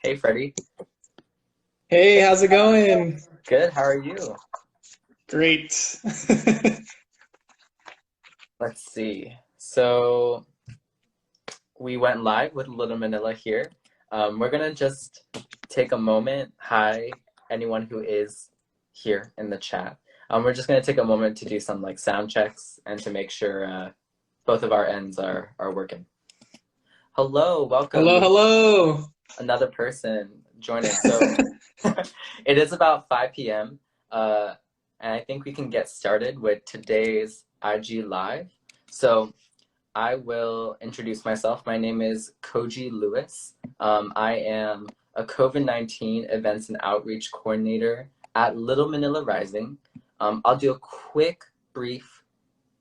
Hey, Freddie. Hey, how's it going? Good. How are you? Great. Let's see. So we went live with Little Manila here. We're gonna just take a moment. Hi, anyone who is here in the chat. We're just gonna take a moment to do some like sound checks and to make sure both of our ends are working. Hello, welcome. Hello, We have hello. another person joining. So it is about 5 p.m. And I think we can get started with today's IG Live. So I will introduce myself. My name is Koji Lewis. I am a COVID-19 events and outreach coordinator at Little Manila Rising. I'll do a quick, brief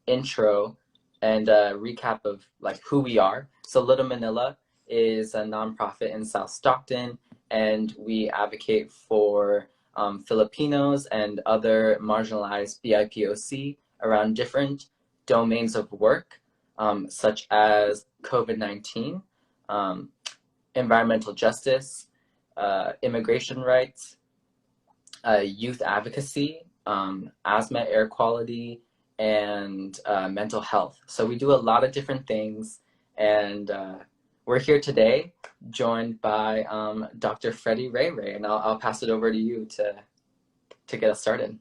intro and a recap of like who we are. So Little Manila is a nonprofit in South Stockton, and we advocate for Filipinos and other marginalized BIPOC around different domains of work, such as COVID-19, environmental justice, immigration rights, youth advocacy, asthma, air quality, and mental health. So we do a lot of different things, and we're here today joined by Dr. Freddie Ray, and I'll pass it over to you to get us started.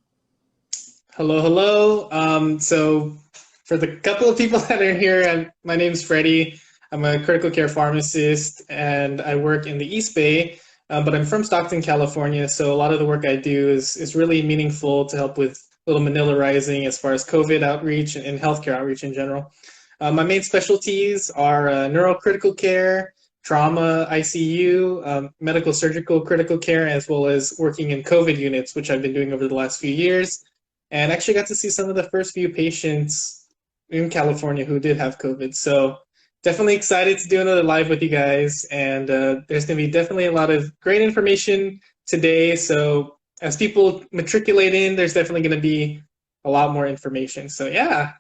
Hello, hello. So for the couple of people that are here, my name's Freddie. I'm a critical care pharmacist and I work in the East Bay, but I'm from Stockton, California. So a lot of the work I do is really meaningful to help with Little Manila Rising as far as COVID outreach and healthcare outreach in general. My main specialties are neurocritical care, trauma, ICU, medical surgical critical care, as well as working in COVID units, which I've been doing over the last few years. And actually got to see some of the first few patients in California who did have COVID. So definitely excited to do another live with you guys. And there's going to be definitely a lot of great information today. So as people matriculate in, there's definitely going to be a lot more information. So yeah.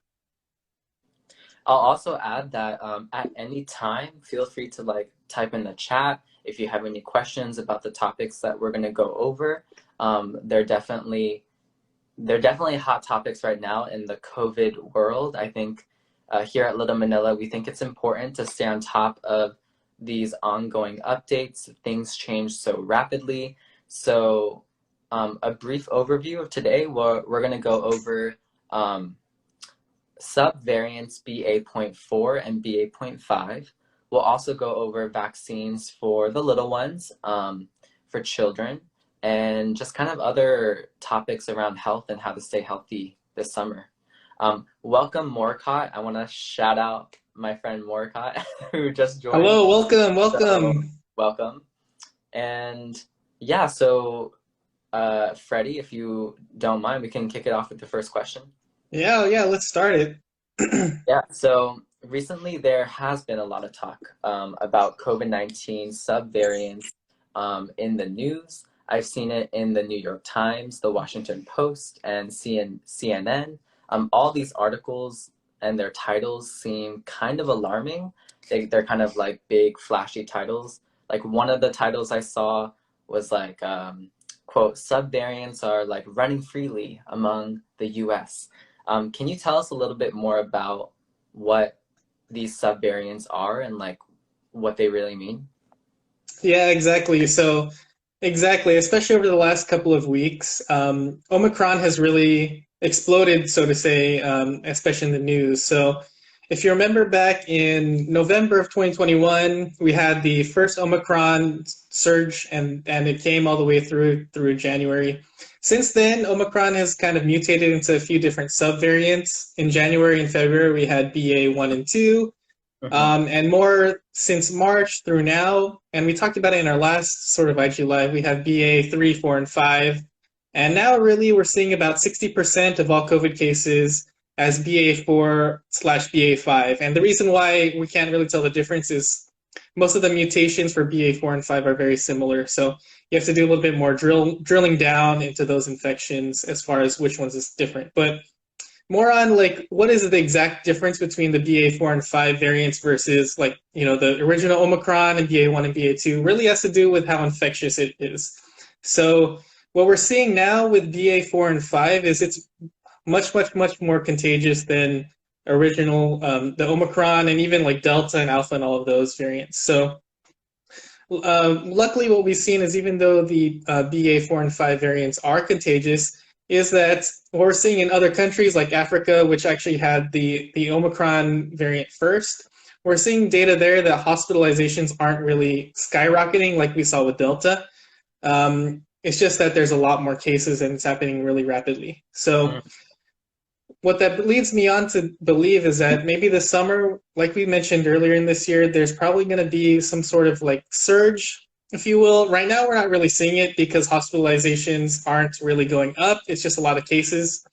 I'll also add that at any time, feel free to like type in the chat if you have any questions about the topics that we're going to go over. They're definitely hot topics right now in the COVID world. I think here at Little Manila, we think it's important to stay on top of these ongoing updates. Things change so rapidly. So a brief overview of today, we're going to go over subvariants BA.4 and BA.5. We'll also go over vaccines for the little ones, for children, and just kind of other topics around health and how to stay healthy this summer. Welcome, Morcott. I want to shout out my friend Morcott who just joined. Hello, welcome, So, welcome. welcome. And yeah, so Freddie, if you don't mind, we can kick it off with the first question. Yeah, let's start it. Yeah, so recently there has been a lot of talk about COVID-19 subvariants in the news. I've seen it in the New York Times, the Washington Post, and CNN. All these articles and their titles seem kind of alarming. They're kind of like big, flashy titles. Like one of the titles I saw was like, quote, subvariants are like running freely among the US. Can you tell us a little bit more about what these subvariants are and like what they really mean? Yeah, exactly. So, exactly, especially over the last couple of weeks, Omicron has really exploded, so to say, especially in the news. So, if you remember back in November of 2021, we had the first Omicron surge, and it came all the way through January. Since then, Omicron has kind of mutated into a few different subvariants. In January and February, we had BA.1 and 2. And more since March through now, and we talked about it in our last sort of IG Live, we have BA.3, 4, and 5. And now really we're seeing about 60% of all COVID cases as BA.4/BA.5. And the reason why we can't really tell the difference is most of the mutations for BA.4 and 5 are very similar. So you have to do a little bit more drilling down into those infections as far as which ones is different. But more on like what is the exact difference between the BA.4 and 5 variants versus like, the original Omicron and BA.1 and BA.2 really has to do with how infectious it is. So what we're seeing now with BA.4 and 5 is it's much, much, much more contagious than original, the Omicron and even like Delta and Alpha and all of those variants. So luckily what we've seen is even though the BA.4 and 5 variants are contagious, is that what we're seeing in other countries like Africa, which actually had the Omicron variant first, we're seeing data there that hospitalizations aren't really skyrocketing like we saw with Delta. It's just that there's a lot more cases and it's happening really rapidly. So what that leads me on to believe is that maybe this summer, like we mentioned earlier in this year, there's probably going to be some sort of like surge, if you will. Right now, we're not really seeing it because hospitalizations aren't really going up. It's just a lot of cases.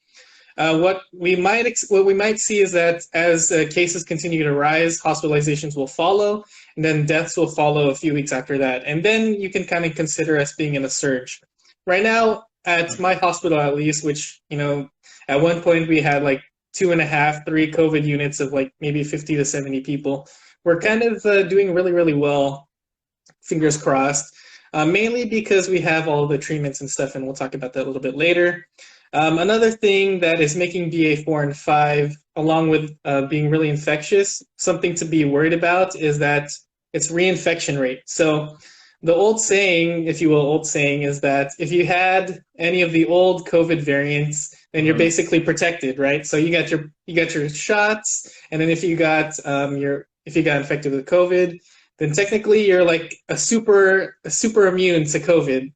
What we might see is that as cases continue to rise, hospitalizations will follow, and then deaths will follow a few weeks after that. And then you can kind of consider us being in a surge. Right now, at my hospital at least, which, at one point we had like 2.5, 3 COVID units of like maybe 50 to 70 people. We're kind of doing really, really well, fingers crossed, mainly because we have all the treatments and stuff, and we'll talk about that a little bit later. Another thing that is making BA.4 and 5, along with being really infectious, something to be worried about is that it's reinfection rate. So the old saying, if you will, is that if you had any of the old COVID variants, then you're basically protected, right? So you got your shots, and then if you got infected with COVID, then technically you're like a super immune to COVID.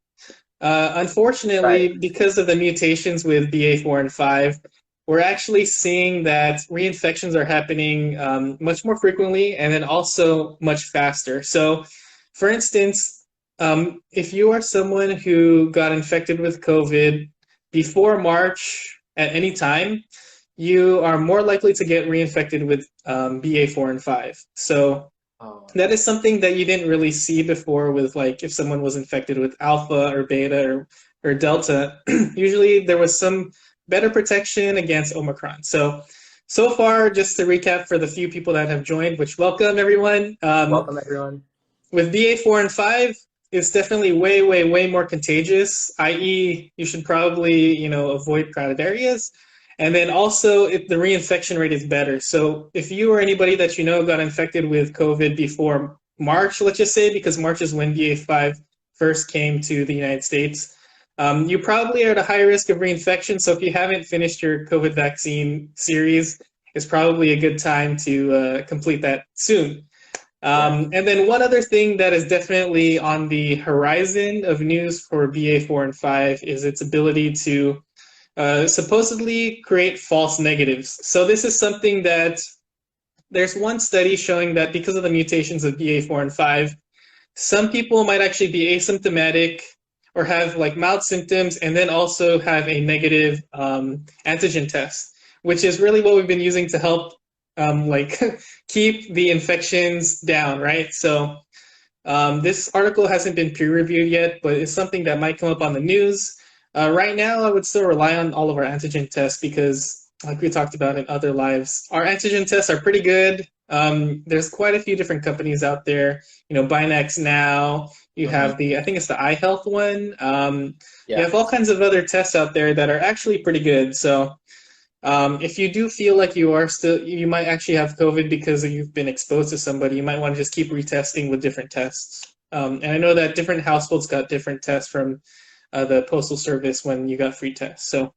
Unfortunately, Right. because of the mutations with BA.4 and 5, we're actually seeing that reinfections are happening much more frequently and then also much faster. So, for instance, if you are someone who got infected with COVID before March at any time, you are more likely to get reinfected with BA.4 and 5. So that is something that you didn't really see before with like if someone was infected with Alpha or Beta or Delta. Usually there was some better protection against Omicron. So far, just to recap for the few people that have joined, which welcome everyone. Welcome, everyone. With BA.4 and 5, it's definitely way, way, way more contagious, i.e. you should probably, avoid crowded areas. And then also the reinfection rate is better. So if you or anybody that you know got infected with COVID before March, let's just say, because March is when BA.5 first came to the United States, you probably are at a high risk of reinfection. So if you haven't finished your COVID vaccine series, it's probably a good time to complete that soon. And then one other thing that is definitely on the horizon of news for BA.4 and 5 is its ability to supposedly create false negatives. So this is something that there's one study showing that because of the mutations of BA.4 and 5, some people might actually be asymptomatic or have like mild symptoms and then also have a negative antigen test, which is really what we've been using to help keep the infections down, right? So this article hasn't been peer-reviewed yet, but it's something that might come up on the news. Right now, I would still rely on all of our antigen tests because, like we talked about in other lives, our antigen tests are pretty good. There's quite a few different companies out there. Binax now. You have I think it's the iHealth one. You have all kinds of other tests out there that are actually pretty good. So if you do feel like you might actually have COVID because you've been exposed to somebody, you might want to just keep retesting with different tests. And I know that different households got different tests from the Postal Service when you got free tests. So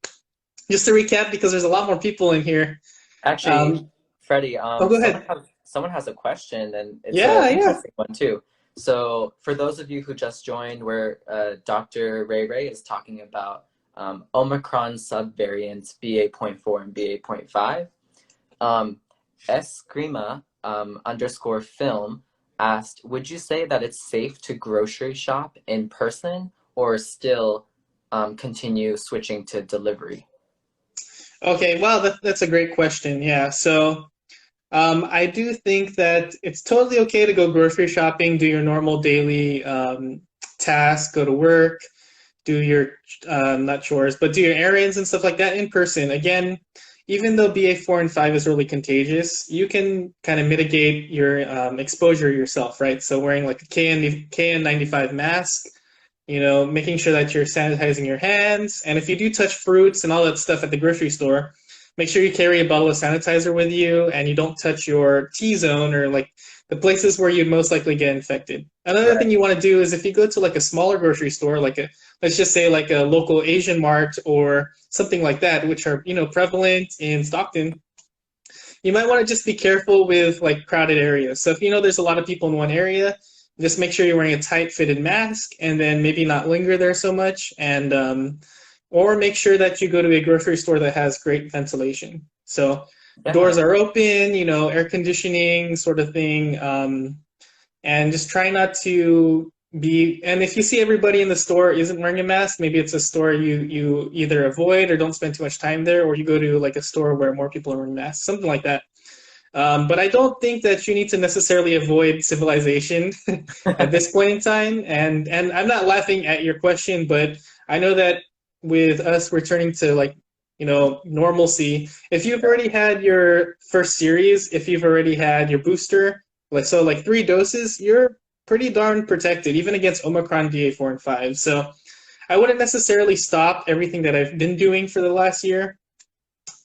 just to recap, because there's a lot more people in here. Actually, Freddie, go ahead. Someone has a question, and it's an interesting one too. So for those of you who just joined, where Dr. Ray is talking about Omicron subvariants BA.4 and BA.5. Eskrima _ film asked, would you say that it's safe to grocery shop in person or still continue switching to delivery? Okay, wow, that's a great question. Yeah, so I do think that it's totally okay to go grocery shopping, do your normal daily tasks, go to work, do your, not chores, but do your errands and stuff like that in person. Again, even though BA.4 and 5 is really contagious, you can kind of mitigate your exposure yourself, right? So wearing like a KN95 mask, making sure that you're sanitizing your hands. And if you do touch fruits and all that stuff at the grocery store, make sure you carry a bottle of sanitizer with you and you don't touch your T-zone or like the places where you'd most likely get infected. Another Right. thing you want to do is if you go to like a smaller grocery store, let's just say like a local Asian mart or something like that, which are, prevalent in Stockton, you might want to just be careful with like crowded areas. So if you know there's a lot of people in one area, just make sure you're wearing a tight fitted mask and then maybe not linger there so much. And or make sure that you go to a grocery store that has great ventilation. So doors Yeah. are open, air conditioning sort of thing. And just try not to and if you see everybody in the store isn't wearing a mask, maybe it's a store you either avoid or don't spend too much time there, or you go to like a store where more people are wearing masks, something like that. But I don't think that you need to necessarily avoid civilization at this point in time. And I'm not laughing at your question, but I know that with us returning to like, normalcy, if you've already had your first series, if you've already had your booster, like 3 doses, you're pretty darn protected, even against Omicron BA.4 and 5. So I wouldn't necessarily stop everything that I've been doing for the last year.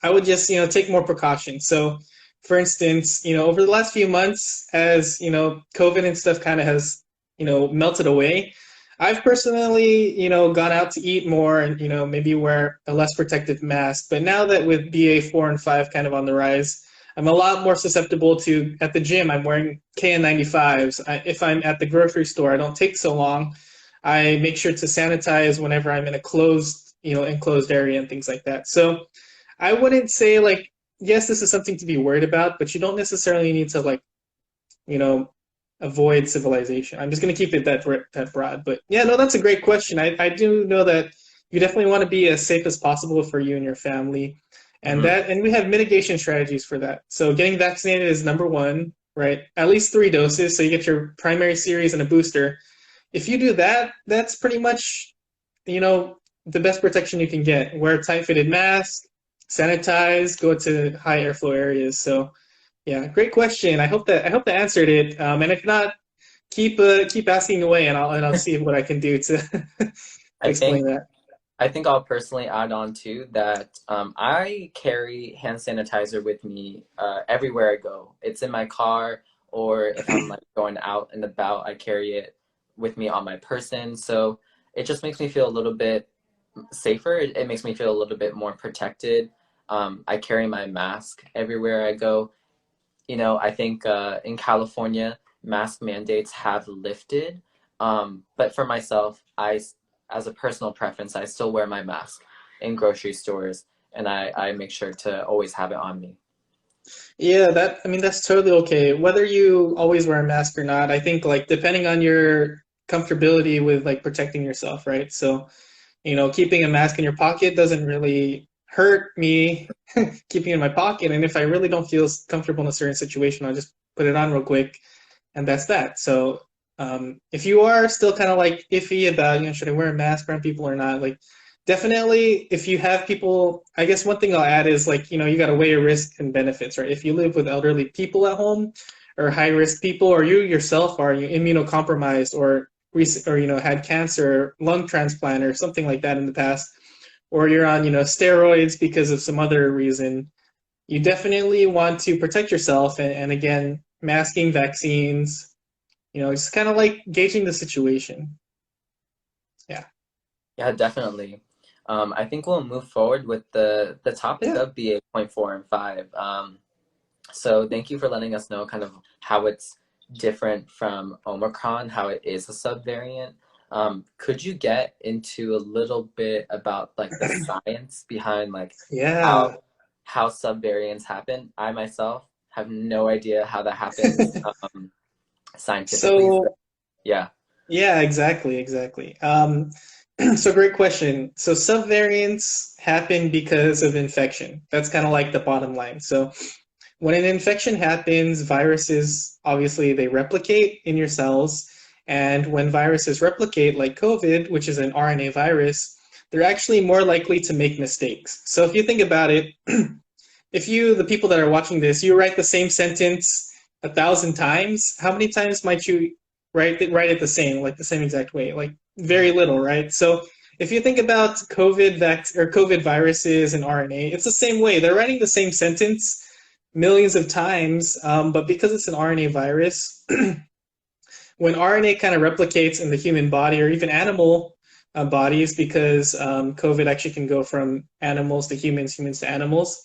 I would just, take more precautions. So, for instance, over the last few months, as COVID and stuff kind of has, melted away, I've personally, gone out to eat more and, maybe wear a less protective mask. But now that with BA.4 and 5 kind of on the rise, I'm a lot more susceptible to, at the gym, I'm wearing KN95s. If I'm at the grocery store, I don't take so long. I make sure to sanitize whenever I'm in a closed, enclosed area and things like that. So I wouldn't say like, yes, this is something to be worried about, but you don't necessarily need to like, you know, avoid civilization. I'm just going to keep it that broad. But yeah, no, that's a great question. I do know that you definitely want to be as safe as possible for you and your family. Hmm. And we have mitigation strategies for that. So getting vaccinated is number one, right? At least 3 doses, so you get your primary series and a booster. If you do that, that's pretty much, the best protection you can get. Wear a tight-fitted mask, sanitize, go to high airflow areas. So yeah, great question. I hope that answered it. And if not, keep asking away, and I'll see what I can do to I explain think that. I think I'll personally add on to that. I carry hand sanitizer with me everywhere I go. It's in my car, or if I'm like going out and about, I carry it with me on my person. So it just makes me feel a little bit safer. It makes me feel a little bit more protected. I carry my mask everywhere I go. I think in California, mask mandates have lifted. But for myself, as a personal preference, I still wear my mask in grocery stores, and I make sure to always have it on me. Yeah, I mean that's totally okay. Whether you always wear a mask or not, I think like depending on your comfortability with like protecting yourself, right? So, keeping a mask in your pocket doesn't really hurt me keeping it in my pocket. And if I really don't feel comfortable in a certain situation, I'll just put it on real quick, and that's that. So, if you are still kind of like iffy about, should I wear a mask around people or not, like definitely if you have people, I guess one thing I'll add is like, you got to weigh your risk and benefits, right? If you live with elderly people at home or high risk people, or you yourself are you immunocompromised or had cancer, lung transplant or something like that in the past, or you're on, steroids because of some other reason, you definitely want to protect yourself. And again, masking, vaccines, it's kind of like gauging the situation. Yeah. Yeah, definitely. I think we'll move forward with the topic Yeah. of BA.4 and 5. So thank you for letting us know kind of how it's different from Omicron, how it is a subvariant. Could you get into a little bit about like the science behind like Yeah. how subvariants happen? I myself have no idea how that happens scientifically. So So, yeah. yeah, exactly, exactly. So great question. So subvariants happen because of infection. That's kind of like the bottom line. So when an infection happens, viruses obviously they replicate in your cells. And when viruses replicate, like COVID, which is an RNA virus, they're actually more likely to make mistakes. So if you think about it, if you, the people that are watching this, you write the same sentence 1,000 times, how many times might you write it the same, like the same exact way? Like very little, right? So if you think about COVID viruses and RNA, it's the same way. They're writing the same sentence millions of times, but because it's an RNA virus, when RNA kind of replicates in the human body or even animal bodies, because COVID actually can go from animals to humans, humans to animals,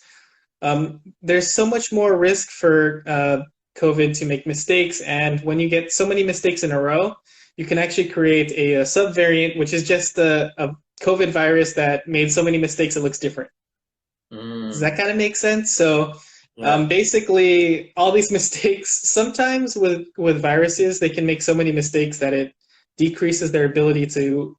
there's so much more risk for COVID to make mistakes. And when you get so many mistakes in a row, you can actually create a subvariant, which is just a COVID virus that made so many mistakes it looks different. Does that kind of make sense? So basically, all these mistakes, sometimes with viruses, they can make so many mistakes that it decreases their ability to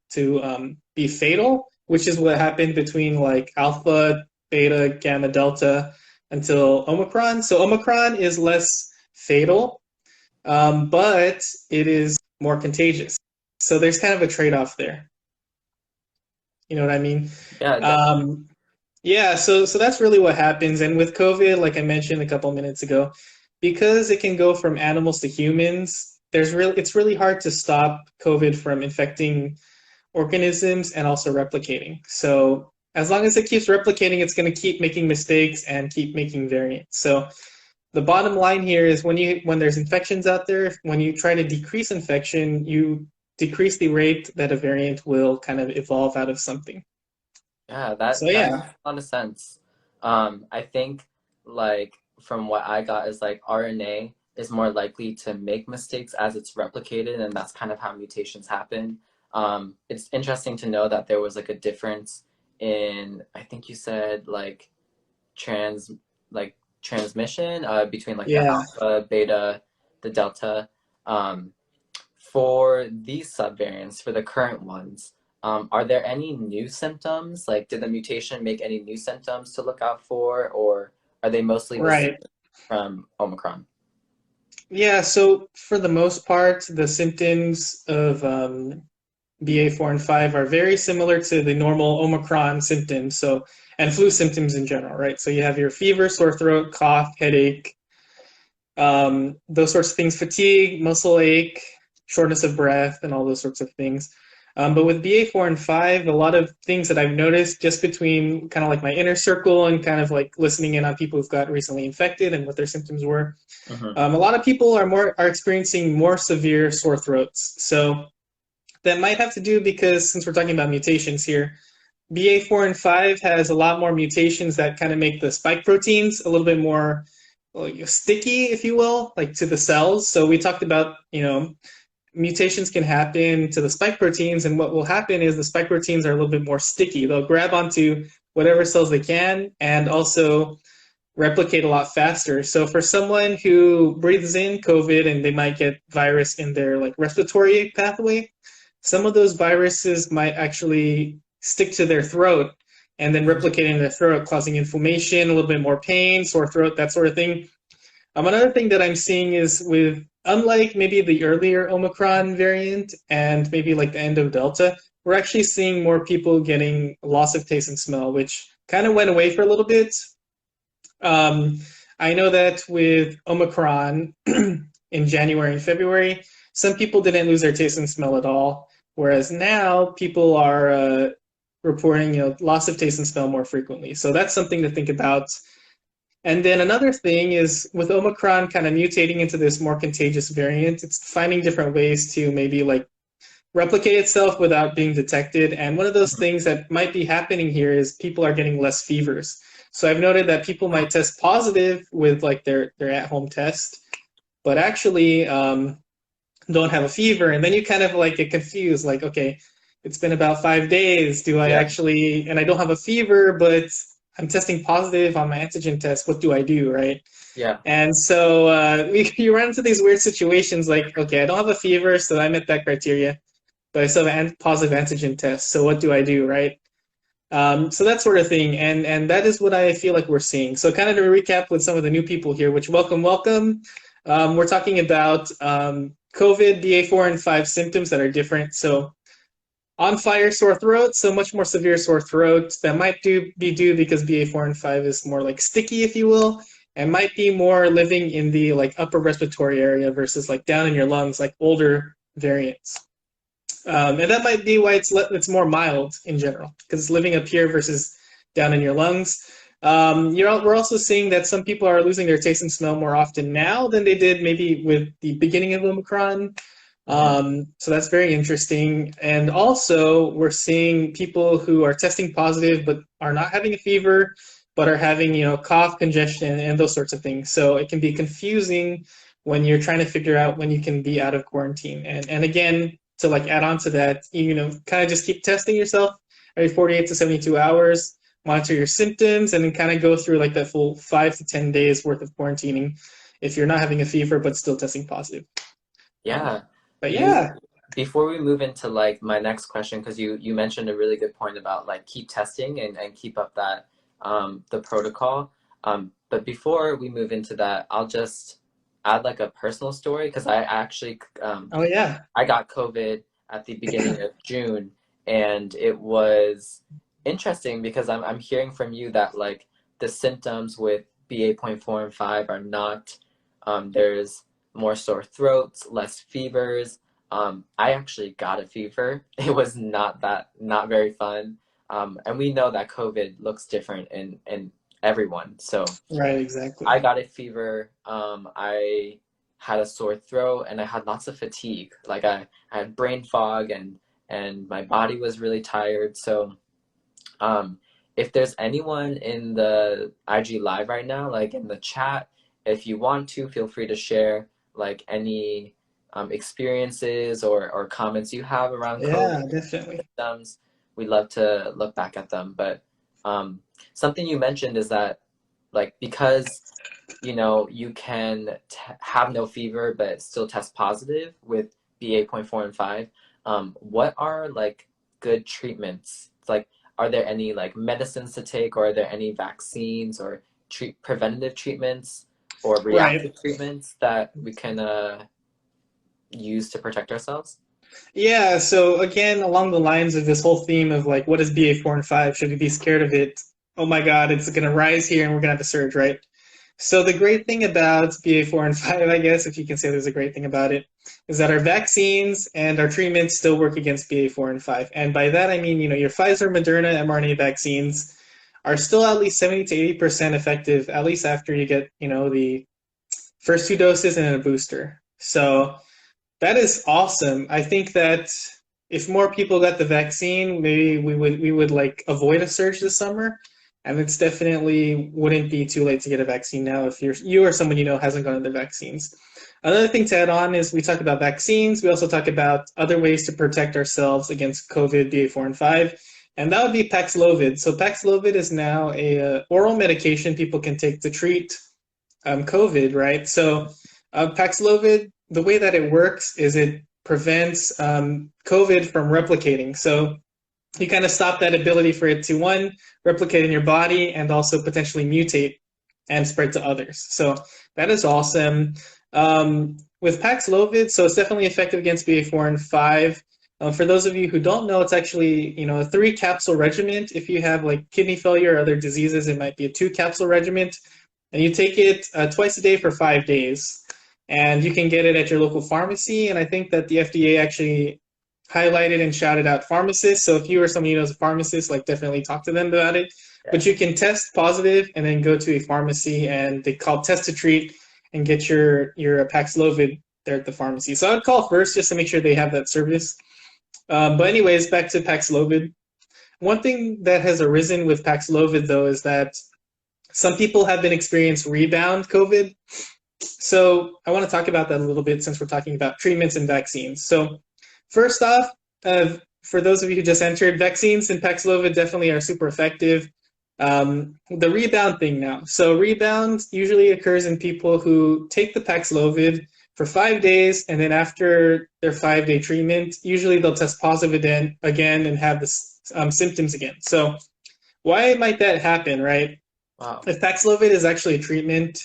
be fatal, which is what happened between like alpha, beta, gamma, delta until Omicron. So Omicron is less fatal, but it is more contagious. So there's kind of a trade-off there. You know what I mean? Yeah. Yeah, so that's really what happens. And with COVID, like I mentioned a couple minutes ago, because it can go from animals to humans, it's really hard to stop COVID from infecting organisms and also replicating. So as long as it keeps replicating, it's going to keep making mistakes and keep making variants. So the bottom line here is when there's infections out there, when you try to decrease infection, you decrease the rate that a variant will kind of evolve out of something. Yeah, So that makes yeah. a lot of sense. I think like from what I got is like RNA is more likely to make mistakes as it's replicated, and that's kind of how mutations happen. It's interesting to know that there was like a difference in, I think you said like trans like transmission between like the Yeah. alpha, beta, the delta. Um, for these subvariants, for the current ones, are there any new symptoms? Like, did the mutation make any new symptoms to look out for, or are they mostly the same Right. from Omicron? Yeah, so for the most part, the symptoms of BA.4 and 5 are very similar to the normal Omicron symptoms, so and flu symptoms in general, right? So you have your fever, sore throat, cough, headache, those sorts of things, fatigue, muscle ache, shortness of breath, and all those sorts of things. But with BA.4 and 5, a lot of things that I've noticed just between kind of like my inner circle and kind of like listening in on people who've got recently infected and what their symptoms were, a lot of people are experiencing more severe sore throats. So that might have to do because since we're talking about mutations here, BA.4 and 5 has a lot more mutations that kind of make the spike proteins a little bit more sticky, if you will, like to the cells. So we talked about, mutations can happen to the spike proteins, and what will happen is the spike proteins are a little bit more sticky. They'll grab onto whatever cells they can and also replicate a lot faster. So for someone who breathes in COVID and they might get virus in their like respiratory pathway, some of those viruses might actually stick to their throat and then replicate in their throat, causing inflammation, a little bit more pain, sore throat, that sort of thing. Another thing that I'm seeing is unlike maybe the earlier Omicron variant and maybe like the end of Delta, we're actually seeing more people getting loss of taste and smell, which kind of went away for a little bit. I know that with Omicron in January and February, some people didn't lose their taste and smell at all, whereas now people are reporting loss of taste and smell more frequently. So that's something to think about. And then another thing is with Omicron kind of mutating into this more contagious variant, it's finding different ways to maybe like replicate itself without being detected. And one of those things that might be happening here is people are getting less fevers. So I've noted that people might test positive with like their at-home test, but actually don't have a fever. And then you kind of like get confused, like, okay, it's been about 5 days. Do I actually, and I don't have a fever, but I'm testing positive on my antigen test. What do I do, right? Yeah. And so you run into these weird situations like, okay, I don't have a fever, so I met that criteria, but I still have a positive antigen test. So what do I do, right? So that sort of thing. And that is what I feel like we're seeing. So kind of to recap with some of the new people here, which welcome. We're talking about COVID BA.4 and 5 symptoms that are different. So on fire sore throat, so much more severe sore throat. That might be due because BA.4 and 5 is more like sticky, if you will, and might be more living in the like upper respiratory area versus like down in your lungs, like older variants. And that might be why it's more mild in general, because it's living up here versus down in your lungs. We're also seeing that some people are losing their taste and smell more often now than they did maybe with the beginning of Omicron. So that's very interesting. And also, we're seeing people who are testing positive but are not having a fever, but are having, cough, congestion, and those sorts of things. So it can be confusing when you're trying to figure out when you can be out of quarantine. And again, to like add on to that, kind of just keep testing yourself every 48 to 72 hours, monitor your symptoms, and then kind of go through like that full 5 to 10 days worth of quarantining if you're not having a fever but still testing positive. Yeah. But yeah. Before we move into like my next question, because you mentioned a really good point about like keep testing and keep up that the protocol. But before we move into that, I'll just add like a personal story, because I actually Oh yeah. I got COVID at the beginning of June, and it was interesting because I'm hearing from you that like the symptoms with BA.4 and 5 are not there's more sore throats, less fevers. I actually got a fever. It was not very fun. And we know that COVID looks different in everyone. So right, exactly. I got a fever. I had a sore throat, and I had lots of fatigue. Like I had brain fog, and my body was really tired. So if there's anyone in the IG live right now, like in the chat, if you want to, feel free to share like any experiences or comments you have around COVID definitely symptoms. We'd love to look back at them. But something you mentioned is that like because you can have no fever but still test positive with BA.4 and 5. What are like good treatments? Like, are there any like medicines to take, or are there any vaccines or preventative treatments or reactive treatments that we can use to protect ourselves? Yeah, so again, along the lines of this whole theme of like, what is BA.4 and 5? Should we be scared of it? Oh my God, it's going to rise here and we're going to have a surge, right? So the great thing about BA.4 and 5, I guess, if you can say there's a great thing about it, is that our vaccines and our treatments still work against BA.4 and 5. And by that, I mean, your Pfizer, Moderna, mRNA vaccines are still at least 70 to 80% effective, at least after you get, the first 2 doses and then a booster. So that is awesome. I think that if more people got the vaccine, maybe we would like avoid a surge this summer. And it's definitely wouldn't be too late to get a vaccine now if you or someone hasn't gotten the vaccines. Another thing to add on is we talk about vaccines. We also talk about other ways to protect ourselves against COVID BA.4 and 5, and that would be Paxlovid. So Paxlovid is now a oral medication people can take to treat COVID, right? So Paxlovid, the way that it works is it prevents COVID from replicating. So you kind of stop that ability for it to, one, replicate in your body and also potentially mutate and spread to others. So that is awesome. With Paxlovid, so it's definitely effective against BA.4 and 5. For those of you who don't know, it's actually a 3-capsule regimen. If you have like kidney failure or other diseases, it might be a 2-capsule regimen. And you take it twice a day for 5 days. And you can get it at your local pharmacy. And I think that the FDA actually highlighted and shouted out pharmacists. So if you or someone knows a pharmacist, like definitely talk to them about it. Yeah. But you can test positive and then go to a pharmacy, and they call test to treat and get your Paxlovid there at the pharmacy. So I would call first just to make sure they have that service. But anyways, back to Paxlovid. One thing that has arisen with Paxlovid, though, is that some people have been experiencing rebound COVID. So I want to talk about that a little bit since we're talking about treatments and vaccines. So first off, for those of you who just entered, vaccines and Paxlovid definitely are super effective. The rebound thing now. So rebound usually occurs in people who take the Paxlovid for 5 days, and then after their 5-day treatment, usually they'll test positive again and have the symptoms again. So why might that happen, right? Wow. If Paxlovid is actually a treatment,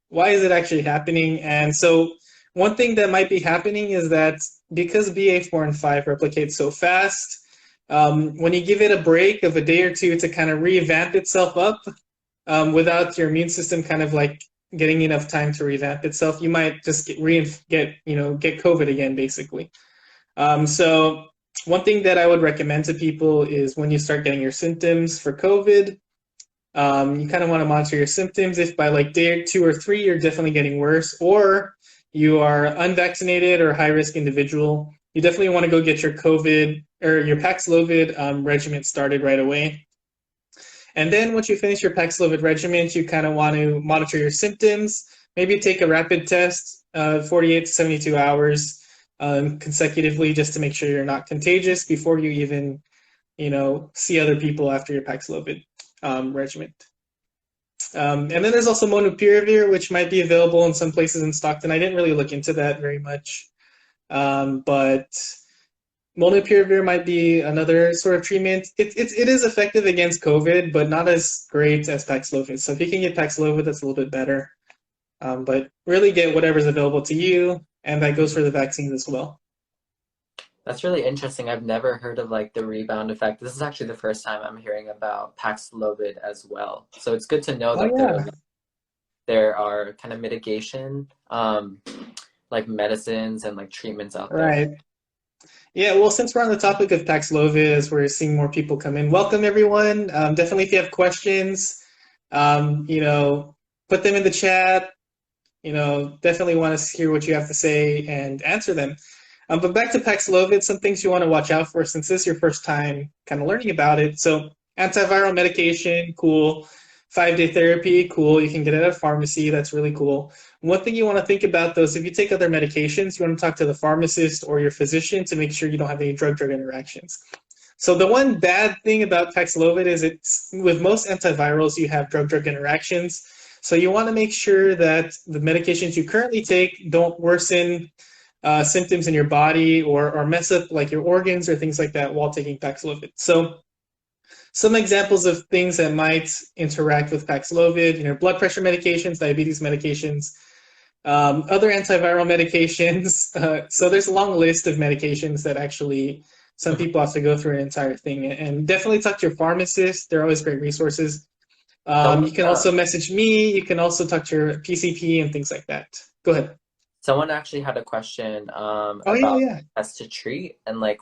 why is it actually happening? And so one thing that might be happening is that because BA.4 and 5 replicate so fast, when you give it a break of a day or two to kind of revamp itself up, without your immune system kind of like getting enough time to revamp itself, you might just get COVID again, basically. So one thing that I would recommend to people is when you start getting your symptoms for COVID, you kind of want to monitor your symptoms. If by like day 2 or 3 you're definitely getting worse, or you are unvaccinated or high risk individual, you definitely want to go get your COVID or your Paxlovid regimen started right away. And then once you finish your Paxlovid regimen, you kind of want to monitor your symptoms. Maybe take a rapid test 48 to 72 hours consecutively just to make sure you're not contagious before you even, see other people after your Paxlovid regimen. And then there's also molnupiravir, which might be available in some places in Stockton. I didn't really look into that very much, but molnupiravir might be another sort of treatment. It is effective against COVID, but not as great as Paxlovid. So if you can get Paxlovid, that's a little bit better. But really get whatever's available to you, and that goes for the vaccines as well. That's really interesting. I've never heard of like the rebound effect. This is actually the first time I'm hearing about Paxlovid as well. So it's good to know that there are kind of mitigation, like medicines and like treatments out there. Right. Yeah, well, since we're on the topic of Paxlovid, as we're seeing more people come in, welcome everyone. Definitely, if you have questions, put them in the chat. Definitely want to hear what you have to say and answer them. But back to Paxlovid, some things you want to watch out for since this is your first time kind of learning about it. So antiviral medication, cool. 5-day therapy, cool. You can get it at a pharmacy. That's really cool. One thing you want to think about, though, is if you take other medications, you want to talk to the pharmacist or your physician to make sure you don't have any drug-drug interactions. So the one bad thing about Paxlovid is it's with most antivirals, you have drug-drug interactions. So you want to make sure that the medications you currently take don't worsen symptoms in your body or mess up like your organs or things like that while taking Paxlovid. So some examples of things that might interact with Paxlovid, blood pressure medications, diabetes medications, other antiviral medications. So there's a long list of medications that actually some people have to go through an entire thing. And definitely talk to your pharmacist. They're always great resources. You can also message me. You can also talk to your PCP and things like that. Go ahead. Someone actually had a question about test to treat and like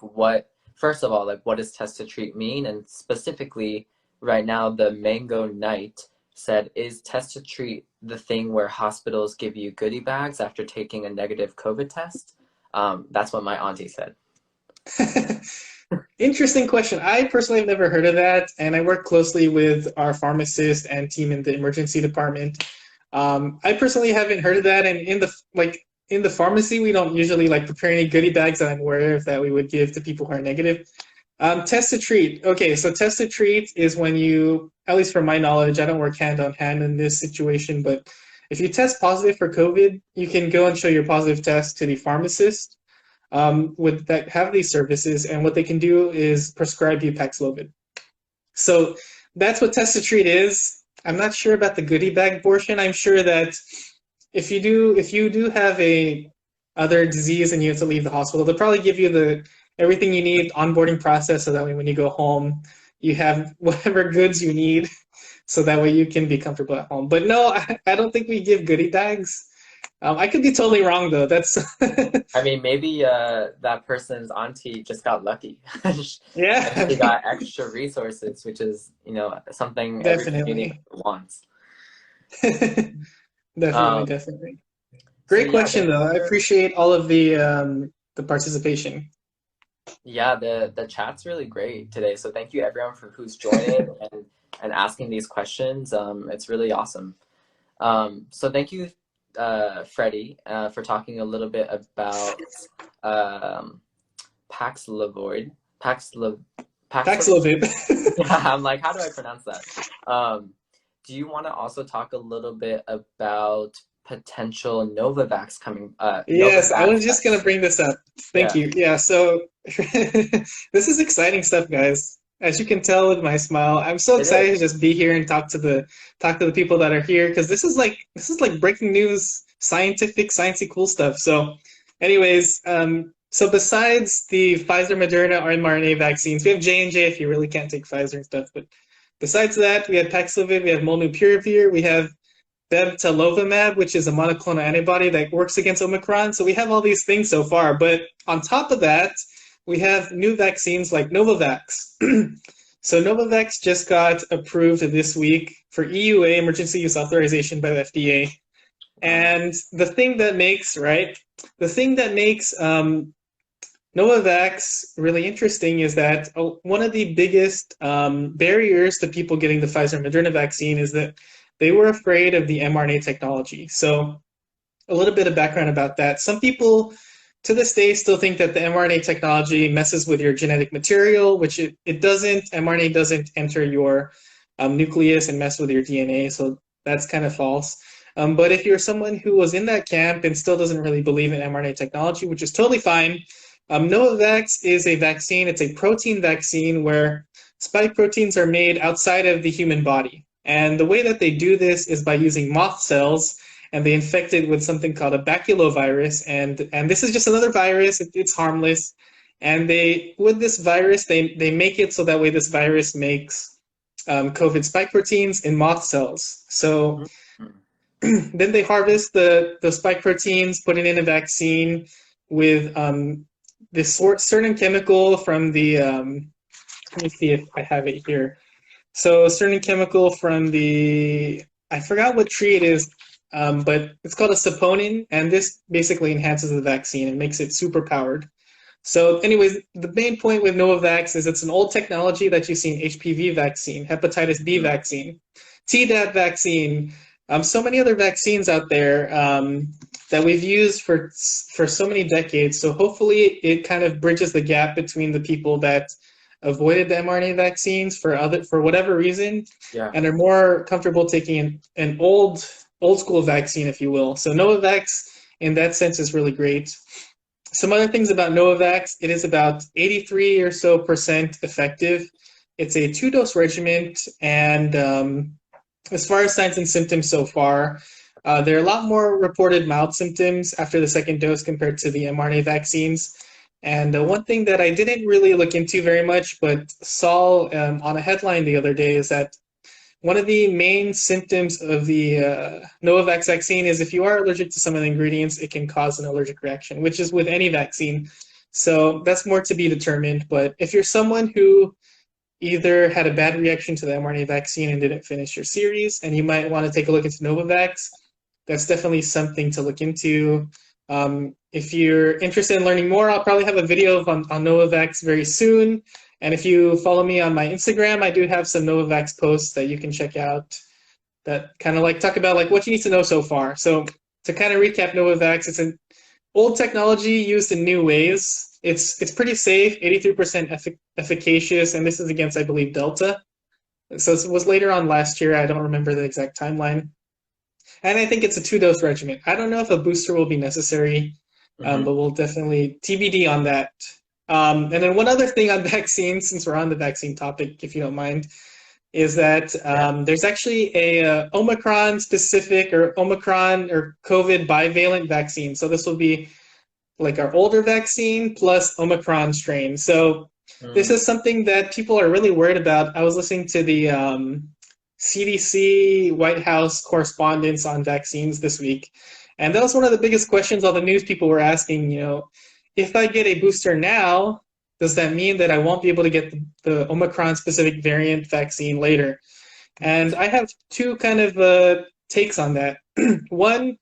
first of all, like what does test to treat mean? And specifically right now, the Mango Knight said, is test to treat the thing where hospitals give you goodie bags after taking a negative COVID test? That's what my auntie said. Interesting question. I personally have never heard of that, and I work closely with our pharmacist and team in the emergency department. I personally haven't heard of that, and in the pharmacy, we don't usually prepare any goodie bags that I'm aware of that we would give to people who are negative. Test to treat. Okay, so test to treat is when you, at least from my knowledge, I don't work hand on hand in this situation, but if you test positive for COVID, you can go and show your positive test to the pharmacist that have these services, and what they can do is prescribe you Paxlovid. So that's what test to treat is. I'm not sure about the goodie bag portion. I'm sure that if you do have a other disease and you have to leave the hospital, they'll probably give you everything you need onboarding process, so that way when you go home, you have whatever goods you need, so that way you can be comfortable at home. But no, I don't think we give goodie bags. I could be totally wrong though. That's. I mean, maybe that person's auntie just got lucky. Yeah. And she got extra resources, which is something every community wants. Definitely. Great question though. I appreciate all of the participation. Yeah, the chat's really great today. So thank you everyone who's joining and asking these questions. It's really awesome. So thank you, Freddie, for talking a little bit about Paxlovid. Paxlovid. Yeah, I'm like, how do I pronounce that? Do you want to also talk a little bit about potential Novavax coming? Yes, I was just going to bring this up. Thank you. Yeah, so this is exciting stuff, guys. As you can tell with my smile, I'm so excited to just be here and talk to the people that are here, because this is like breaking news, sciencey cool stuff. So anyways, So besides the Pfizer, Moderna, mRNA vaccines, we have J&J if you really can't take Pfizer and stuff. But besides that, we have Paxlovid, we have Molnupiravir, we have bebtelovimab, which is a monoclonal antibody that works against Omicron. So we have all these things so far. But on top of that, we have new vaccines like Novavax. So Novavax just got approved this week for EUA, emergency use authorization by the FDA. And the thing that makes, right, the thing that makes Novavax really interesting is that one of the biggest barriers to people getting the Pfizer Moderna vaccine is that they were afraid of the mRNA technology. So a little bit of background about that. Some people to this day still think that the mRNA technology messes with your genetic material, which it doesn't. mRNA doesn't enter your nucleus and mess with your DNA, so that's kind of false. But if you're someone who was in that camp and still doesn't really believe in mRNA technology, which is totally fine, Novavax is a vaccine. It's a protein vaccine where spike proteins are made outside of the human body. And the way that they do this is by using moth cells, and they infect it with something called a baculovirus. And this is just another virus. It's harmless. And with this virus, they make it so that way this virus makes COVID spike proteins in moth cells. So then they harvest the spike proteins, put it in a vaccine with this certain chemical from the, let me see if I have it here. So a certain chemical from the, I forgot what tree it is, but it's called a saponin, and this basically enhances the vaccine and makes it super powered. So anyways, the main point with Novavax is it's an old technology that you see in HPV vaccine, hepatitis B vaccine, Tdap vaccine, so many other vaccines out there that we've used for so many decades. So hopefully it kind of bridges the gap between the people that avoided the mRNA vaccines for whatever reason, and are more comfortable taking an old school vaccine, if you will. So Novavax, in that sense, is really great. Some other things about Novavax: it is about 83% or so effective. It's a 2-dose regimen, and as far as signs and symptoms so far, there are a lot more reported mild symptoms after the second dose compared to the mRNA vaccines. And one thing that I didn't really look into very much, but saw on a headline the other day, is that one of the main symptoms of the Novavax vaccine is if you are allergic to some of the ingredients, it can cause an allergic reaction, which is with any vaccine. So that's more to be determined. But if you're someone who either had a bad reaction to the mRNA vaccine and didn't finish your series, and you might want to take a look into Novavax, that's definitely something to look into. If you're interested in learning more, I'll probably have a video on Novavax very soon. And if you follow me on my Instagram, I do have some Novavax posts that you can check out that kind of like talk about like what you need to know so far. So to kind of recap Novavax, it's an old technology used in new ways. It's pretty safe, 83% efficacious, and this is against, I believe, Delta. So it was later on last year. I don't remember the exact timeline. And I think it's a 2-dose regimen. I don't know if a booster will be necessary, but we'll definitely TBD on that. And then one other thing on vaccines, since we're on the vaccine topic, if you don't mind, is that there's actually a Omicron specific or Omicron or COVID bivalent vaccine. So this will be like our older vaccine plus Omicron strain. So this is something that people are really worried about. I was listening to the CDC White House correspondence on vaccines this week, and that was one of the biggest questions all the news people were asking. You know, if I get a booster now, does that mean that I won't be able to get the Omicron specific variant vaccine later? And I have two kind of takes on that. One,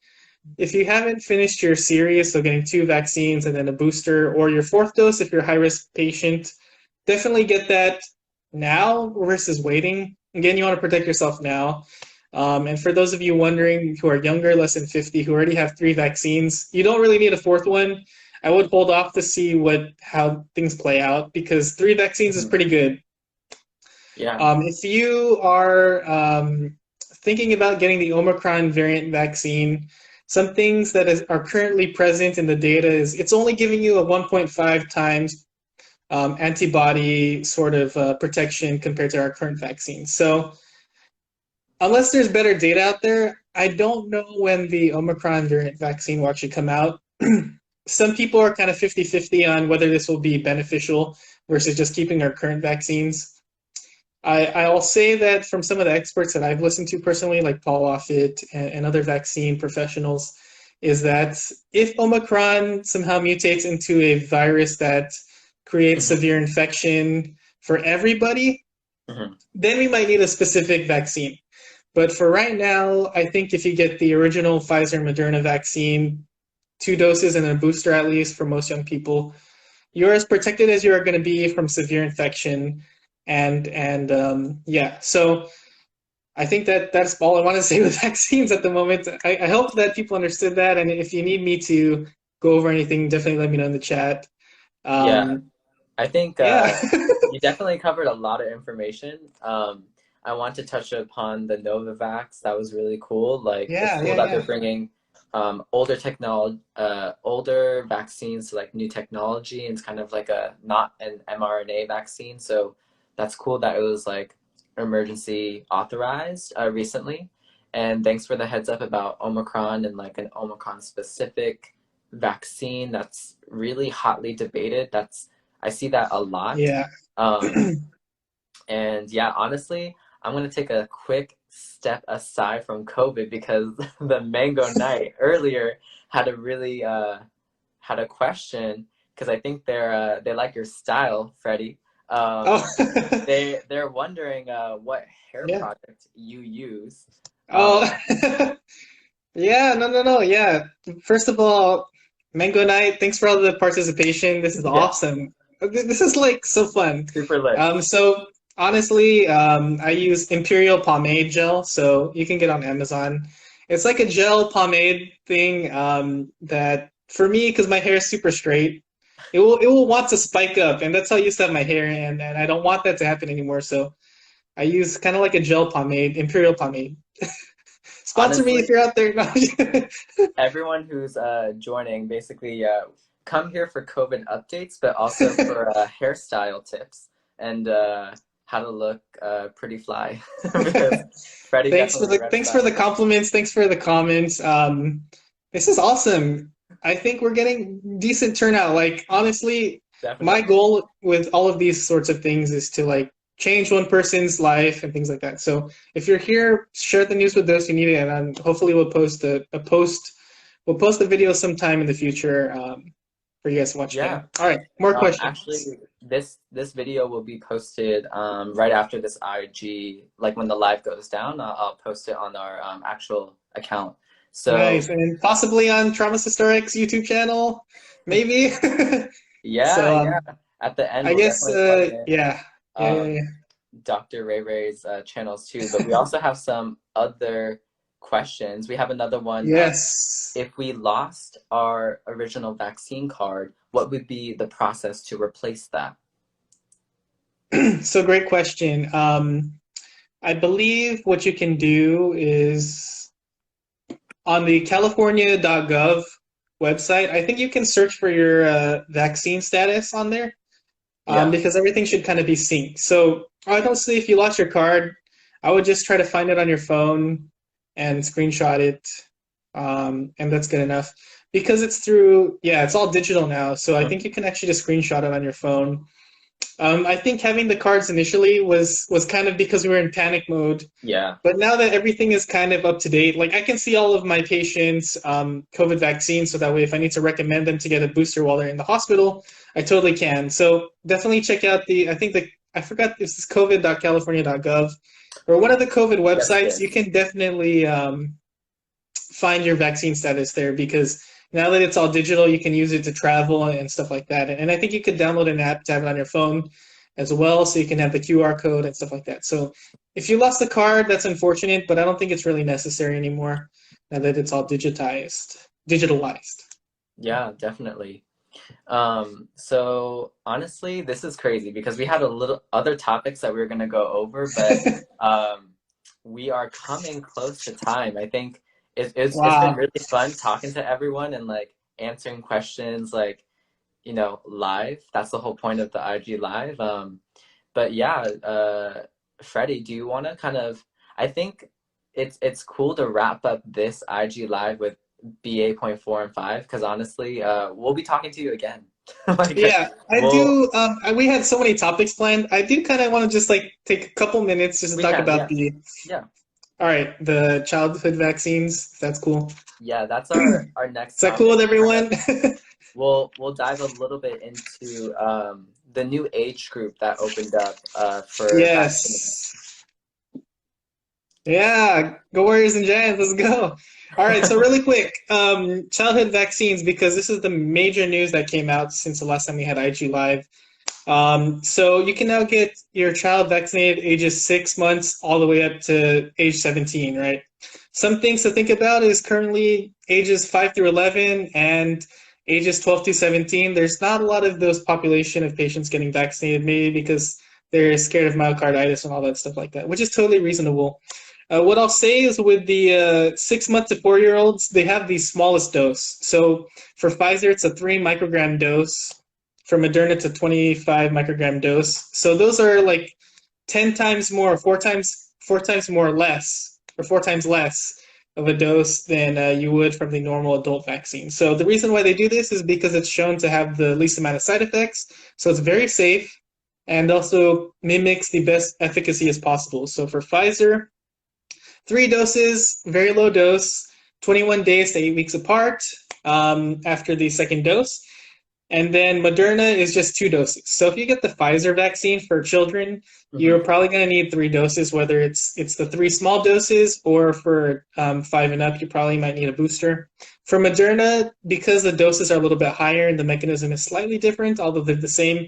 if you haven't finished your series, so getting 2 vaccines and then a booster, or your 4th dose if you're a high-risk patient, definitely get that now versus waiting. Again, you want to protect yourself now. And for those of you wondering who are younger, less than 50, who already have 3 vaccines, you don't really need a 4th one. I would hold off to see how things play out, because 3 vaccines is pretty good. Yeah. If you are thinking about getting the Omicron variant vaccine, some things that are currently present in the data is it's only giving you a 1.5 times antibody sort of protection compared to our current vaccine. So unless there's better data out there, I don't know when the Omicron variant vaccine will actually come out. some people are kind of 50-50 on whether this will be beneficial versus just keeping our current vaccines. I'll say that from some of the experts that I've listened to personally, like Paul Offit and other vaccine professionals, is that if Omicron somehow mutates into a virus that creates Hmm. severe infection for everybody, Hmm. then we might need a specific vaccine. But for right now, I think if you get the original Pfizer and Moderna vaccine, 2 doses and a booster at least for most young people, you're as protected as you are going to be from severe infection. And yeah, so I think that that's all I want to say with vaccines at the moment. I hope that people understood that, and if you need me to go over anything, definitely let me know in the chat. Yeah, Um, I think yeah, you definitely covered a lot of information. I want to touch upon the Novavax. That was really cool. Like, it's yeah, cool yeah, that they're yeah, bringing older technology, older vaccines to like new technology, and it's kind of like a not an mRNA vaccine. So that's cool that it was like emergency authorized recently. And thanks for the heads up about Omicron and like an Omicron specific vaccine that's really hotly debated. That's I see that a lot. yeah. Um, and yeah, honestly, I'm gonna take a quick step aside from COVID because the Mango Night earlier had a really had a question because I think they like your style, Freddie. Oh, They're wondering what hair yeah. product you use. Oh, Um, yeah. No, no, no. Yeah. First of all, Mango Night. Thanks for all the participation. This is yeah, awesome. This is like so fun. super lit. So honestly, I use Imperial Pomade Gel, so you can get on Amazon. It's like a gel pomade thing that for me, because my hair is super straight, it will want to spike up, and that's how I used to have my hair, and I don't want that to happen anymore. So I use kind of like a gel pomade, Imperial Pomade. Sponsor me Honestly, if you're out there. No. everyone who's joining, basically come here for COVID updates, but also for hairstyle tips and how to look pretty fly because Freddie definitely reps Thanks that for the look. compliments. Thanks for the comments. This is awesome. I think we're getting decent turnout. Like honestly, my Definitely. goal with all of these sorts of things is to like change one person's life and things like that. So if you're here, share the news with those who need it, and hopefully we'll post a post. We'll post a video sometime in the future for you guys to watch Yeah. again. All right, more questions. Actually, this video will be posted right after this IG, like when the live goes down. I'll post it on our actual account. So Nice, and possibly on Trauma Sister X YouTube channel, maybe. yeah, So yeah. At the end, I we'll guess definitely plug in yeah, yeah, yeah, um, yeah. Dr. Ray Ray's channels too. But we also have some other questions. We have another one. Yes. If we lost our original vaccine card, what would be the process to replace that? So great question. I believe what you can do is on the California.gov website. I think you can search for your vaccine status on there Yeah. because everything should kind of be synced. So honestly, if you lost your card, I would just try to find it on your phone and screenshot it, and that's good enough. Because it's through, yeah, it's all digital now. So I think you can actually just screenshot it on your phone. I think having the cards initially was kind of because we were in panic mode. Yeah. But now that everything is kind of up to date, like I can see all of my patients' COVID vaccines, so that way if I need to recommend them to get a booster while they're in the hospital, I totally can. So definitely check out I forgot if this is covid.california.gov or one of the COVID Yes, it websites. You is. can definitely find your vaccine status there because now that it's all digital, you can use it to travel and stuff like that. And I think you could download an app to have it on your phone as well, so you can have the QR code and stuff like that. So if you lost the card, that's unfortunate, but I don't think it's really necessary anymore now that it's all digitalized. Yeah, definitely. So honestly, this is crazy because we had a little other topics that we were going to go over, but um, we are coming close to time. I think it's been Wow. really fun talking to everyone and like answering questions like, live. That's the whole point of the IG live. But yeah, Freddie, do you want to kind of, I think it's cool to wrap up this IG live with BA.4 and 5, because honestly, we'll be talking to you again. Like, Yeah, I well, do. We had so many topics planned. I do kind of want to just like take a couple minutes just to we talk can, about yeah, the, yeah, all right, the childhood vaccines. That's cool. yeah. That's our next Is that cool with topic. Kind of, everyone? we'll dive a little bit into the new age group that opened up for vaccines. Yes. Yeah, go Warriors and Giants, let's go. All right, so really quick, childhood vaccines, because this is the major news that came out since the last time we had IG Live. So you can now get your child vaccinated ages 6 months all the way up to age 17, right? Some things to think about is currently ages 5 through 11 and ages 12 to 17. There's not a lot of those population of patients getting vaccinated, maybe because they're scared of myocarditis and all that stuff like that, which is totally reasonable. What I'll say is with the 6 month to 4 year olds, they have the smallest dose. So for Pfizer, it's a 3 microgram dose. For Moderna, it's a 25 microgram dose. So those are like 10 times more, four times more or less, or 4 times less of a dose than you would from the normal adult vaccine. So the reason why they do this is because it's shown to have the least amount of side effects. So it's very safe and also mimics the best efficacy as possible. So for Pfizer, 3 doses, very low dose, 21 days to 8 weeks apart after the second dose. And then Moderna is just 2 doses. So if you get the Pfizer vaccine for children, you're probably going to need 3 doses, whether it's the 3 small doses or for 5 and up, you probably might need a booster. For Moderna, because the doses are a little bit higher and the mechanism is slightly different, although they're the same,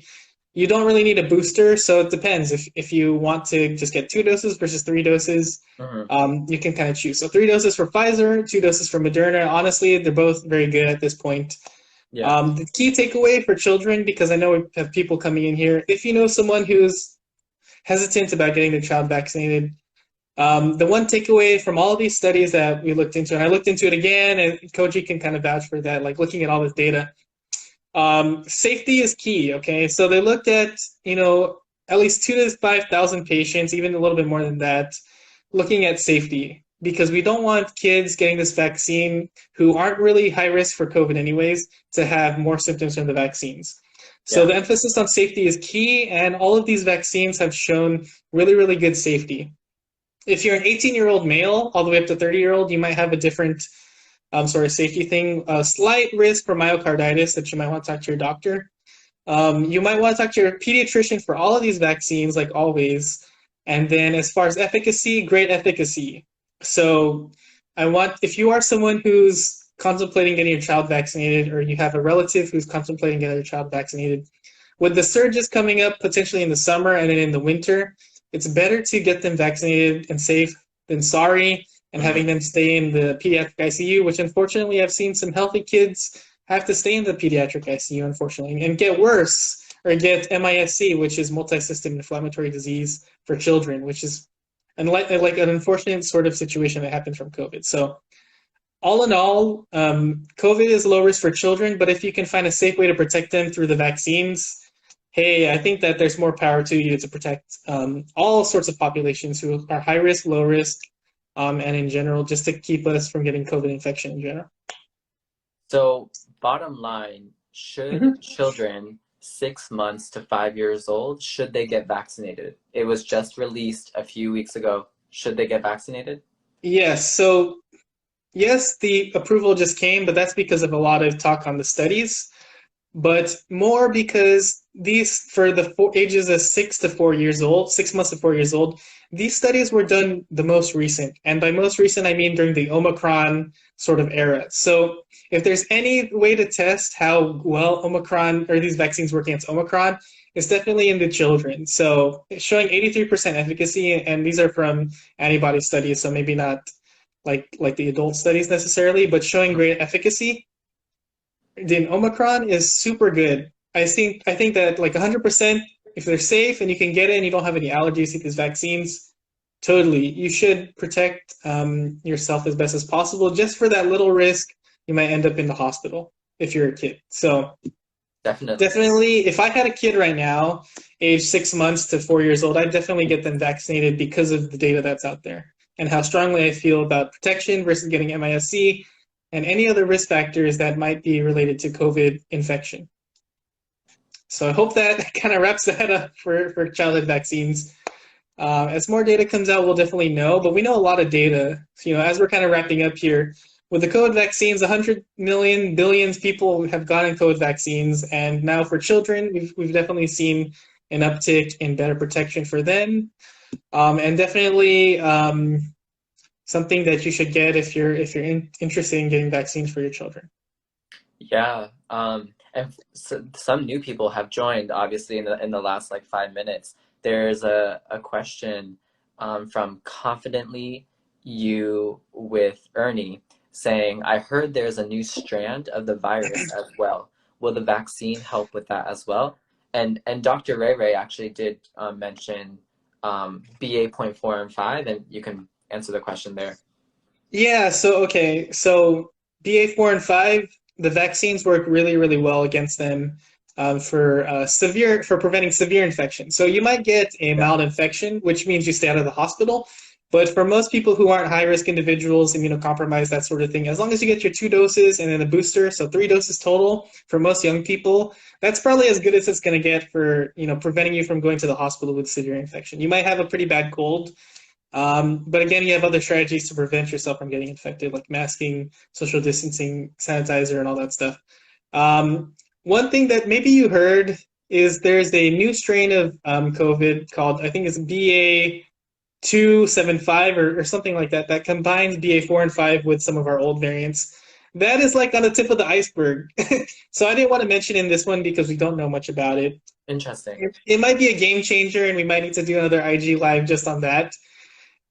you don't really need a booster. So it depends. If you want to just get 2 doses versus 3 doses, you can kind of choose. So 3 doses for Pfizer, 2 doses for Moderna. Honestly, they're both very good at this point. Yeah. The key takeaway for children, because I know we have people coming in here, if you know someone who's hesitant about getting their child vaccinated, the one takeaway from all of these studies that we looked into, and I looked into it again, and Koji can kind of vouch for that, like looking at all this data, safety is key, okay? So they looked at, at least 2 to 5,000 patients, even a little bit more than that, looking at safety, because we don't want kids getting this vaccine who aren't really high risk for COVID anyways to have more symptoms from the vaccines. So the emphasis on safety is key, and all of these vaccines have shown really, really good safety. If you're an 18-year-old male all the way up to 30-year-old, you might have a different sort of safety thing. A slight risk for myocarditis that you might want to talk to your doctor. You might want to talk to your pediatrician for all of these vaccines, like always. And then as far as efficacy, great efficacy. So if you are someone who's contemplating getting your child vaccinated, or you have a relative who's contemplating getting their child vaccinated, with the surges coming up potentially in the summer and then in the winter, it's better to get them vaccinated and safe than sorry and having them stay in the pediatric ICU, which unfortunately I've seen some healthy kids have to stay in the pediatric ICU, unfortunately, and get worse, or get MISC, which is multi-system inflammatory disease for children, which is like an unfortunate sort of situation that happens from COVID. So all in all, COVID is low risk for children, but if you can find a safe way to protect them through the vaccines, hey, I think that there's more power to you to protect all sorts of populations who are high risk, low risk, and in general, just to keep us from getting COVID infection in general. So bottom line, should children 6 months to 5 years old, should they get vaccinated? It was just released a few weeks ago. Should they get vaccinated? Yes. So yes, the approval just came, but that's because of a lot of talk on the studies. But more because these, for the ages of 6 months to 4 years old, these studies were done the most recent. And by most recent, I mean during the Omicron sort of era. So if there's any way to test how well Omicron, or these vaccines work against Omicron, it's definitely in the children. So it's showing 83% efficacy, and these are from antibody studies, so maybe not like the adult studies necessarily, but showing great efficacy. Then Omicron is super good. I think that like 100%, if they're safe and you can get it and you don't have any allergies to these vaccines, totally, you should protect yourself as best as possible. Just for that little risk, you might end up in the hospital if you're a kid. So definitely, if I had a kid right now, age 6 months to 4 years old, I'd definitely get them vaccinated because of the data that's out there and how strongly I feel about protection versus getting MISC. and any other risk factors that might be related to COVID infection. So I hope that kind of wraps that up for childhood vaccines. As more data comes out, we'll definitely know, but we know a lot of data. So, as we're kind of wrapping up here, with the COVID vaccines, 100 million, billions people have gotten COVID vaccines, and now for children, we've definitely seen an uptick in better protection for them, and definitely something that you should get if you're interested in getting vaccines for your children. Yeah, and so some new people have joined, obviously, in the last like 5 minutes. There's a question from Confidently You with Ernie saying, I heard there's a new strand of the virus as well. Will the vaccine help with that as well? And Dr. Ray Ray actually did mention BA.4 and 5, and you can answer the question there. Yeah, so okay, so BA.4 and 5, the vaccines work really, really well against them for preventing severe infection. So you might get a mild infection, which means you stay out of the hospital. But for most people who aren't high-risk individuals, immunocompromised, that sort of thing, as long as you get your 2 doses and then a booster, so 3 doses total for most young people, that's probably as good as it's going to get for preventing you from going to the hospital with severe infection. You might have a pretty bad cold, but again, you have other strategies to prevent yourself from getting infected, like masking, social distancing, sanitizer, and all that stuff. One thing that maybe you heard is there's a new strain of COVID called, I think it's BA.275 or something like that, that combines BA.4 and 5 with some of our old variants. That is like on the tip of the iceberg. So I didn't want to mention in this one because we don't know much about it. Interesting. It might be a game changer, and we might need to do another IG live just on that.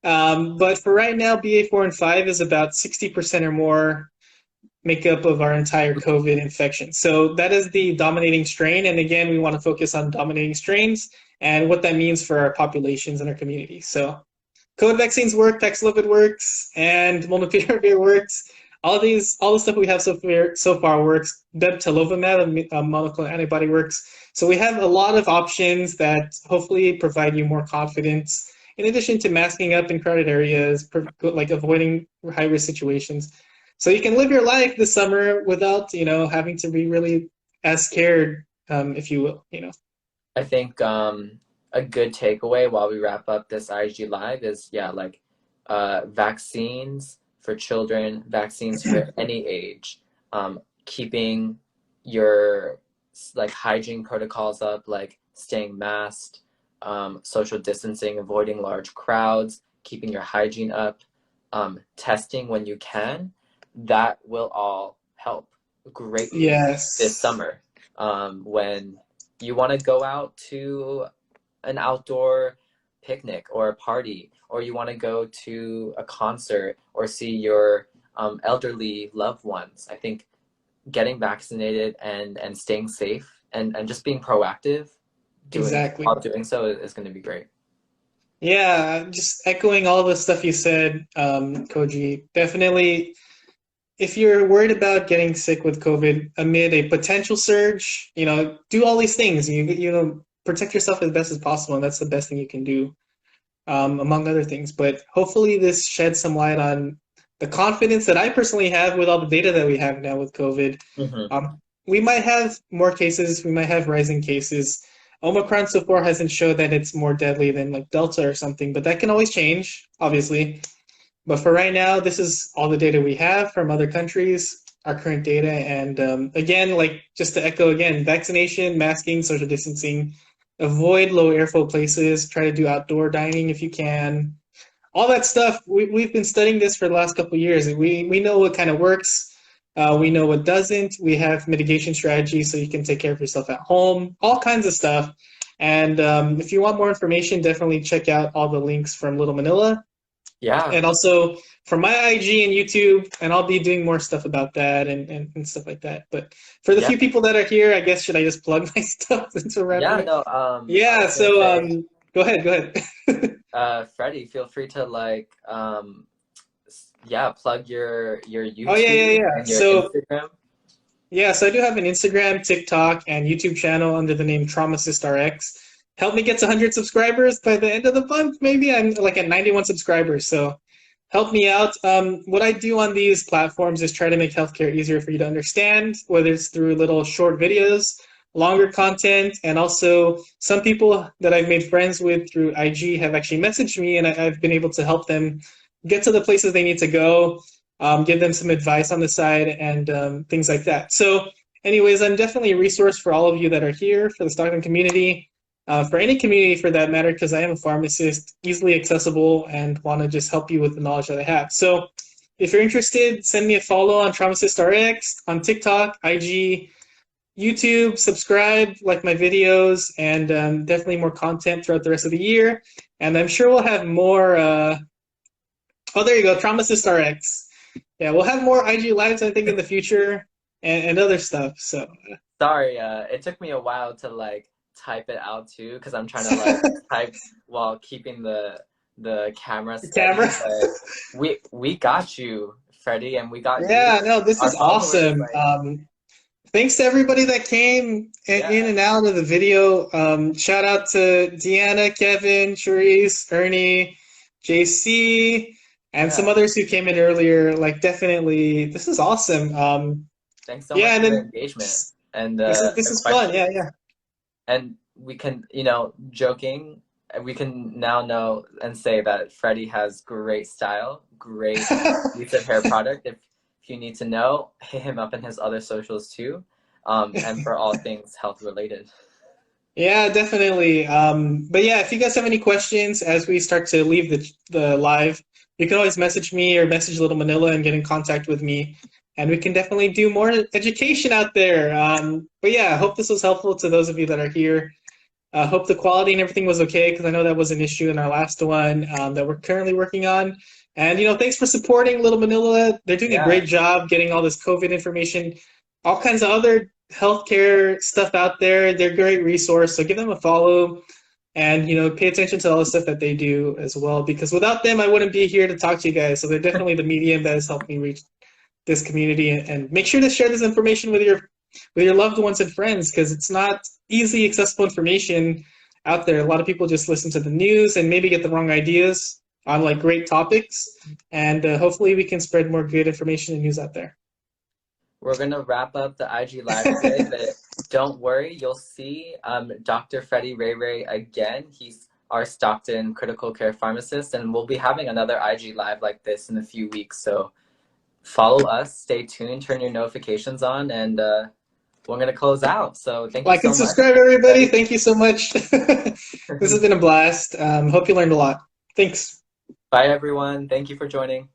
But for right now, BA.4 and 5 is about 60% or more makeup of our entire COVID infection. So that is the dominating strain. And again, we want to focus on dominating strains and what that means for our populations and our communities. So COVID vaccines work, Paxlovid works, and molnupiravir works. All the stuff we have so far works. Bebtelovimab, a monoclonal antibody, works. So we have a lot of options that hopefully provide you more confidence, in addition to masking up in crowded areas, like avoiding high-risk situations. So you can live your life this summer without, having to be really as scared, if you will, I think a good takeaway while we wrap up this IG Live is, vaccines for children, vaccines for any age, keeping your hygiene protocols up, like staying masked, social distancing, avoiding large crowds, keeping your hygiene up, testing when you can. That will all help greatly this summer. When you want to go out to an outdoor picnic or a party, or you want to go to a concert or see your elderly loved ones, I think getting vaccinated and staying safe and just being proactive while doing so is going to be great. Yeah, just echoing all the stuff you said, Koji. Definitely, if you're worried about getting sick with COVID amid a potential surge, do all these things. You protect yourself as best as possible, and that's the best thing you can do, among other things. But hopefully this sheds some light on the confidence that I personally have with all the data that we have now with COVID. Mm-hmm. We might have more cases. We might have rising cases. Omicron so far hasn't shown that it's more deadly than like Delta or something, but that can always change, obviously. But for right now, this is all the data we have from other countries, our current data. And again, just to echo again, vaccination, masking, social distancing, avoid low airflow places, try to do outdoor dining if you can. All that stuff, we've been studying this for the last couple of years. We know what kind of works. We know what doesn't. We have mitigation strategies so you can take care of yourself at home, all kinds of stuff. And if you want more information, definitely check out all the links from Little Manila. Yeah. And also from my IG and YouTube, and I'll be doing more stuff about that and stuff like that. But for the few people that are here, I guess, should I just plug my stuff into wrapping up? So go ahead. Freddie, feel free to plug your YouTube and your Instagram. Yeah, so I do have an Instagram, TikTok, and YouTube channel under the name TraumaCystRx. Help me get to 100 subscribers by the end of the month, maybe. I'm at 91 subscribers, so help me out. What I do on these platforms is try to make healthcare easier for you to understand, whether it's through little short videos, longer content, and also some people that I've made friends with through IG have actually messaged me, and I've been able to help them get to the places they need to go, give them some advice on the side, and things like that. So, anyways, I'm definitely a resource for all of you that are here, for the Stockton community, for any community for that matter, because I am a pharmacist, easily accessible, and want to just help you with the knowledge that I have. So, if you're interested, send me a follow on TraumasistRx, on TikTok, IG, YouTube, subscribe, like my videos, and definitely more content throughout the rest of the year. And I'm sure we'll have more. Oh, there you go, TraumasistRx. Yeah, we'll have more IG lives, I think, in the future, and other stuff. So. Sorry, it took me a while to like type it out too, because I'm trying to like type while keeping the camera steady. Camera. But we got you, Freddie, and we got Yeah, you. no, this Our is followers, awesome. like, Thanks to everybody that came in yeah, and out of the video. Shout out to Deanna, Kevin, Charisse, Ernie, JC, and some yeah. others who came in earlier. Like, definitely, this is awesome. Thanks so Yeah, much and for the then engagement and this the is fun. Yeah, questions. yeah. And we can, joking, we can now know and say that Freddie has great style, great use of hair product. If you need to know, hit him up in his other socials too, and for all things health related. Yeah, definitely. But yeah, if you guys have any questions as we start to leave the live, you can always message me or message Little Manila and get in contact with me, and we can definitely do more education out there. But yeah, I hope this was helpful to those of you that are here. I hope the quality and everything was okay, because I know that was an issue in our last one that we're currently working on. And thanks for supporting Little Manila. They're doing a Yeah, great job getting all this COVID information, all kinds of other healthcare stuff out there. They're a great resource, so give them a follow and pay attention to all the stuff that they do as well. Because without them, I wouldn't be here to talk to you guys. So they're definitely the medium that has helped me reach this community, and make sure to share this information with your loved ones and friends, because it's not easily accessible information out there. A lot of people just listen to the news and maybe get the wrong ideas on like great topics, and hopefully we can spread more good information and news out there. we're gonna wrap up the IG live today, but don't worry, you'll see Dr. Freddie Ray Ray again. He's our Stockton critical care pharmacist, and we'll be having another IG live like this in a few weeks. So follow us, stay tuned, turn your notifications on, and we're going to close out. So thank you Like so and much, subscribe, everybody. Freddie. Thank you so much. This has been a blast. Hope you learned a lot. Thanks. Bye, everyone. Thank you for joining.